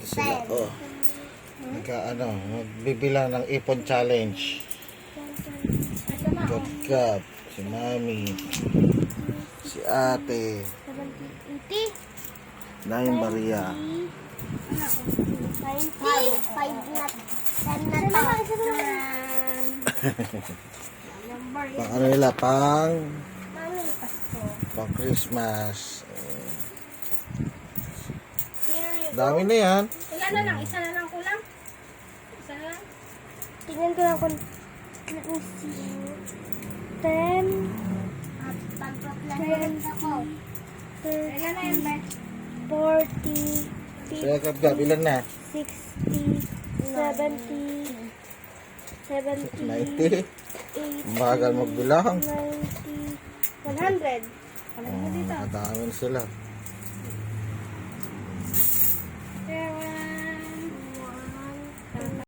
sila. Oh. Magbibilang ng ipon challenge. Good cup. Si Mami. Si Ate. 70, 80, Nay Maria. 90, 5 na, 10 na to. Number Pang ano nila? Pang Mami, Pasko. Christmas. Here you go. Dami na yan. Ilan na lang? Isa na lang kulang? Isa na lang? Tingnan ko lang kung, let me see. 10, At pagpaplan 20, ako. Ilan na yun, 30, Beth? 40, Kaya Gab, ilan na? 60, 70, 70, 90. 80, Bagal magbilang. 90, 100. Alam mo dito. Nakadami na sila.